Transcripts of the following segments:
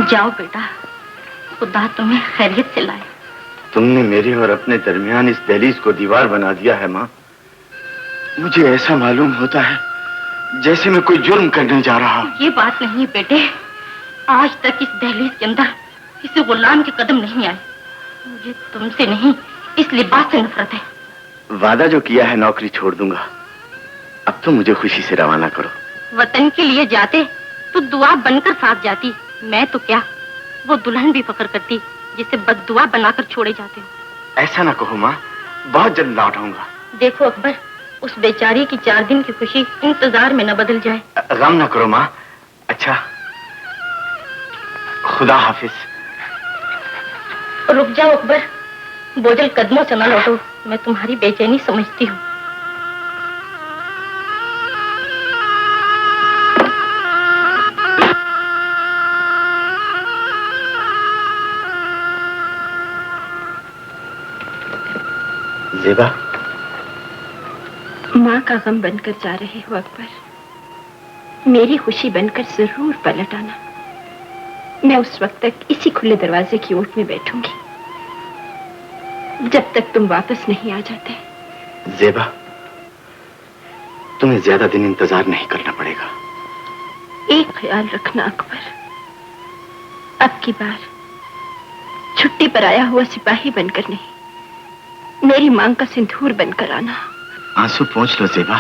जाओ बेटा, खुदा तुम्हें खैरियत से लाए। तुमने मेरे और अपने दरमियान इस दहलीज को दीवार बना दिया है माँ। मुझे ऐसा मालूम होता है जैसे मैं कोई जुर्म करने जा रहा हूँ। ये बात नहीं है बेटे, आज तक इस दहलीज के अंदर किसी गुलाम के कदम नहीं आए। मुझे तुमसे नहीं, इस लिबास से नफरत है। वादा जो किया है नौकरी छोड़ दूंगा। अब तो मुझे खुशी से रवाना करो। वतन के लिए जाते तो दुआ बनकर साथ जाती, मैं तो क्या वो दुल्हन भी फकर करती जिसे बद्दुआ बनाकर छोड़े जाते हो। ऐसा ना कहो माँ, बहुत जल्द लौट आऊंगा। देखो अकबर, उस बेचारी की 4 दिन की खुशी इंतजार में न बदल जाए। गम ना करो माँ। अच्छा, खुदा हाफिज। रुक जाओ अकबर, बोझल कदमों से न लौटो, मैं तुम्हारी बेचैनी समझती हूँ। ज़ेबा, माँ का गम बनकर जा रहे हो अकबर, मेरी खुशी बनकर जरूर पलट आना। मैं उस वक्त तक इसी खुले दरवाजे की ओट में बैठूंगी जब तक तुम वापस नहीं आ जाते। ज़ेबा, तुम्हें ज्यादा दिन इंतजार नहीं करना पड़ेगा। एक ख्याल रखना अकबर, अब की बार छुट्टी पर आया हुआ सिपाही बनकर नहीं, मेरी मांग का सिंदूर बनकर आना। आंसू पोंछ लो ज़ेबा,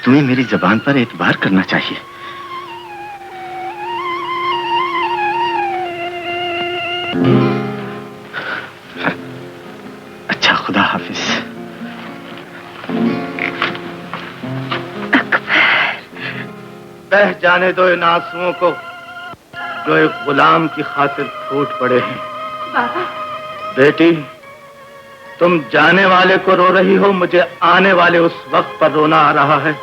तुम्हें मेरी जबान पर एतबार करना चाहिए। अच्छा, खुदा हाफिज। बह जाने दो इन आंसुओं को जो एक गुलाम की खातिर फूट पड़े हैं। बाबा। बेटी, तुम जाने वाले को रो रही हो, मुझे आने वाले उस वक्त पर रोना आ रहा है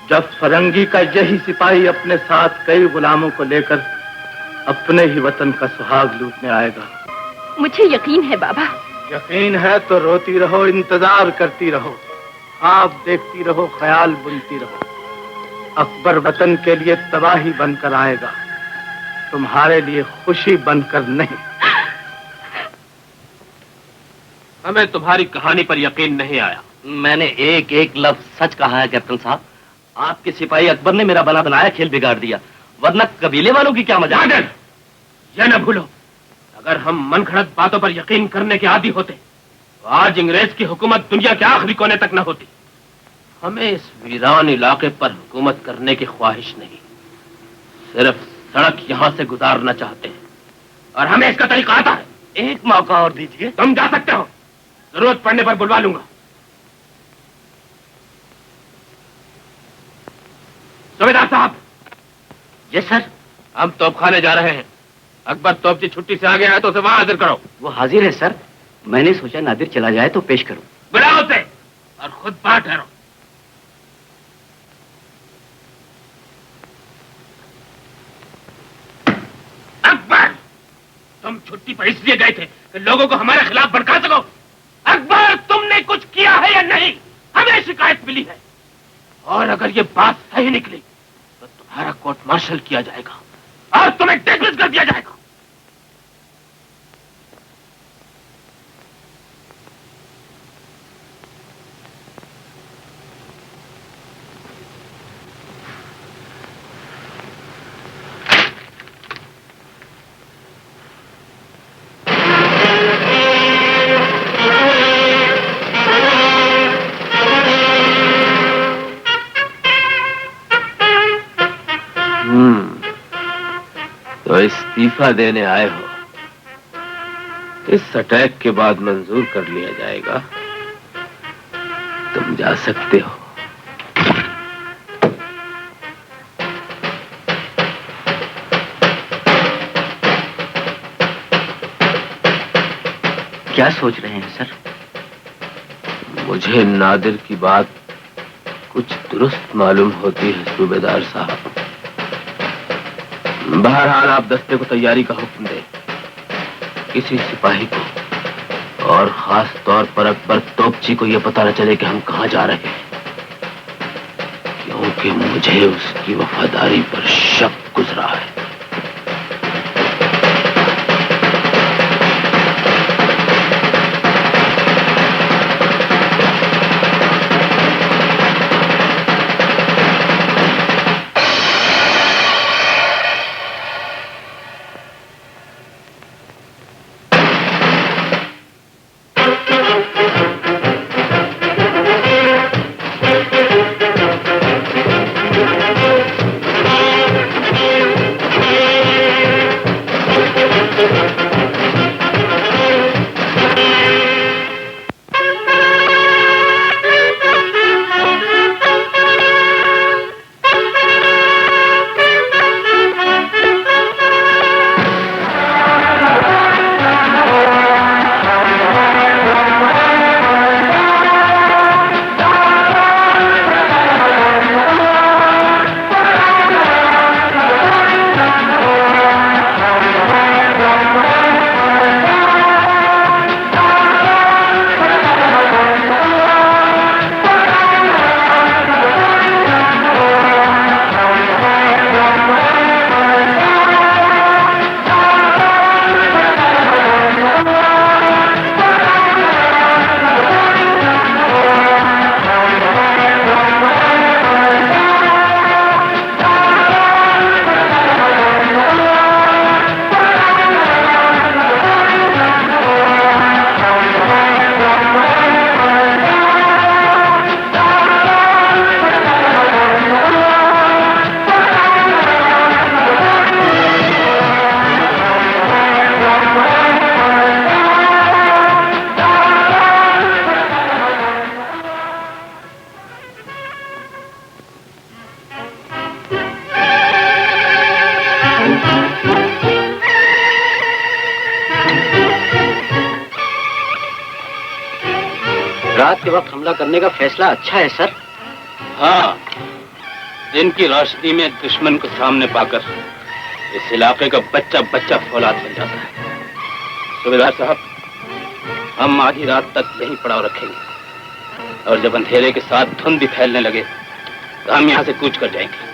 जब फरंगी का यही सिपाही अपने साथ कई गुलामों को लेकर अपने ही वतन का सुहाग लूटने आएगा। मुझे यकीन है बाबा। यकीन है तो रोती रहो, इंतजार करती रहो, ख्वाब देखती रहो, ख्याल बुनती रहो। अकबर वतन के लिए तबाही बनकर आएगा, तुम्हारे लिए खुशी बनकर नहीं। हमें तुम्हारी कहानी पर यकीन नहीं आया। मैंने एक एक लफ्ज सच कहा है कैप्टन साहब। आपके सिपाही अकबर ने मेरा बना बनाया खेल बिगाड़ दिया, वरना कबीले वालों की क्या मजाक है। यह न भूलो, अगर हम मनगढ़ंत बातों पर यकीन करने के आदी होते तो आज अंग्रेज की हुकूमत दुनिया के आखिरी कोने तक न होती। हमें इस वीरान इलाके पर हुकूमत करने की ख्वाहिश नहीं, सिर्फ सड़क यहां से गुजारना चाहते हैं और हमें इसका तरीका आता है। एक मौका और दीजिए। तुम जा सकते हो, जरूरत पड़ने पर बुलवा लूंगा। सूबेदार साहब। जी सर। हम तोपखाने जा रहे हैं, अकबर तोपची छुट्टी से आ गया है तो उसे वहां हाजिर करो। वो हाजिर है सर, मैंने सोचा नादिर चला जाए तो पेश करूं। बुलाओ उसे और खुद बाहर ठहरो। अकबर, तुम छुट्टी पर इसलिए गए थे कि लोगों को हमारे खिलाफ भड़का सको। अकबर, तुमने कुछ किया है या नहीं? हमें शिकायत मिली है और अगर ये बात सही निकली तो तुम्हारा कोर्ट मार्शल किया जाएगा और तुम्हें डिसमिस कर दिया जाएगा। तो इस्तीफा देने आए हो, इस अटैक के बाद मंजूर कर लिया जाएगा, तुम जा सकते हो। क्या सोच रहे हैं सर? मुझे नादिर की बात कुछ दुरुस्त मालूम होती है सूबेदार साहब। बहरहाल आप दस्ते को तैयारी का हुक्म दें। किसी सिपाही को और खास तौर पर अकबर तोपची को यह पता न चले कि हम कहां जा रहे हैं, क्योंकि मुझे उसकी वफादारी पर शक गुजरा है। रात के वक्त हमला करने का फैसला अच्छा है सर। हाँ, दिन की रोशनी में दुश्मन को सामने पाकर इस इलाके का बच्चा बच्चा फौलाद बन जाता है। सूबेदार साहब, हम आधी रात तक यहीं पड़ाव रखेंगे और जब अंधेरे के साथ धुंध भी फैलने लगे तो हम यहाँ से कूच कर जाएंगे।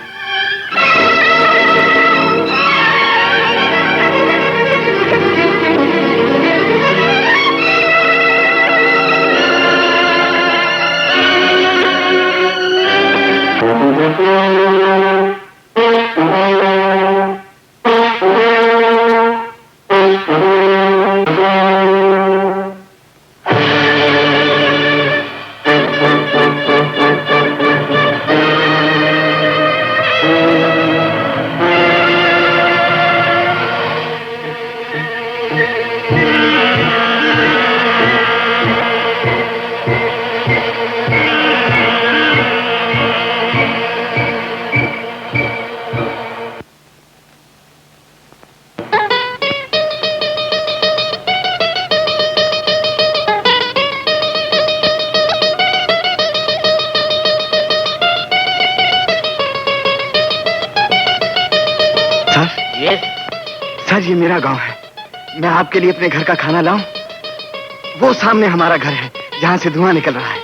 सर, ये मेरा गांव है। मैं आपके लिए अपने घर का खाना लाऊं? वो सामने हमारा घर है जहां से धुआं निकल रहा है।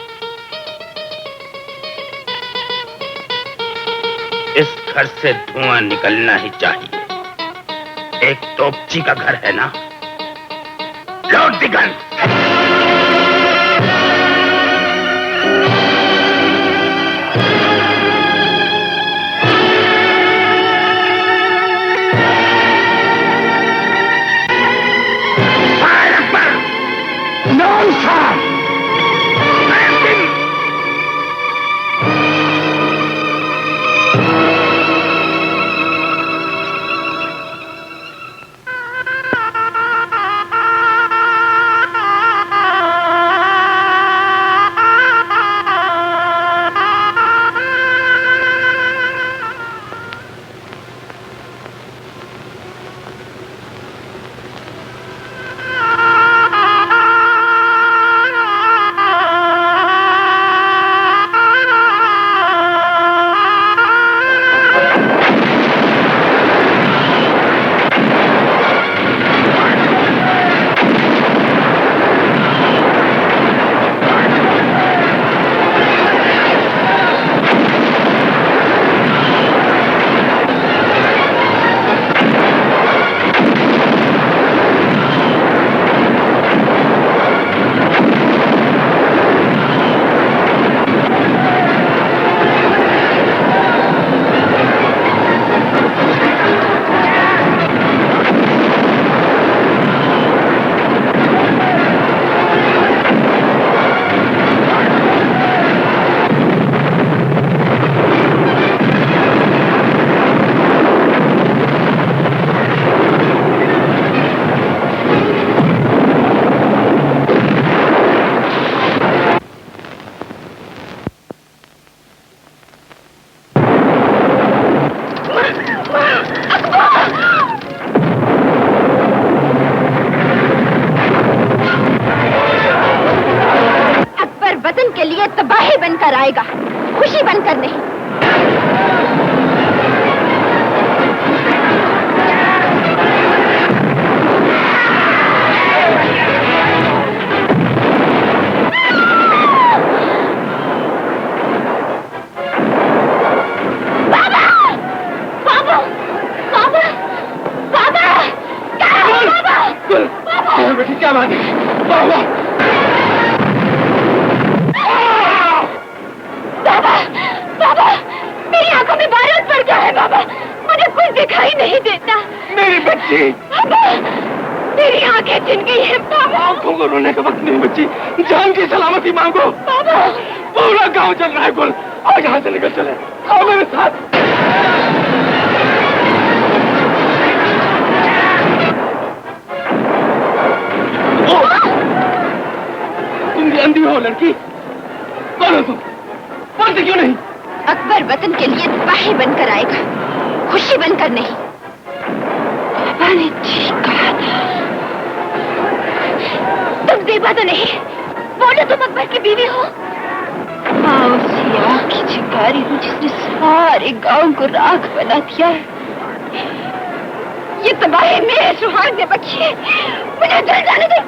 इस घर से धुआं निकलना ही चाहिए। एक तोपची का घर है ना? Load the gun. आएगा, खुशी बनकर नहीं। क्या बात है? बाबा! बाबा! बाबा! मेरी आंखों में बारूद पड़ गया है बाबा, मुझे कुछ दिखाई नहीं देता। मेरी बच्ची! बाबा! मेरी आंखें छिन गई हैं बाबा। आंखों को रोने का वक्त नहीं बच्ची, जान की सलामती मांगो। बाबा! पूरा गांव चल रहा है गुल, और यहाँ से निकल चले, आओ मेरे साथ। तुम भी अंधी हो लड़की, कौन हो तुम? बोलते क्यों नहीं? अकबर वतन के लिए सिपाही बनकर आएगा, खुशी बनकर नहीं। पापा ने ठीक कहा था। तुम ज़ेबा तो नहीं? बोलो तुम अकबर की बीवी हो? हाँ, उसी आग की चिंगारी हूँ जिसने सारे गांव को राख बना दिया है। ये तबाही मेरे सुहाग में बची है, मुझे जल जाने दो।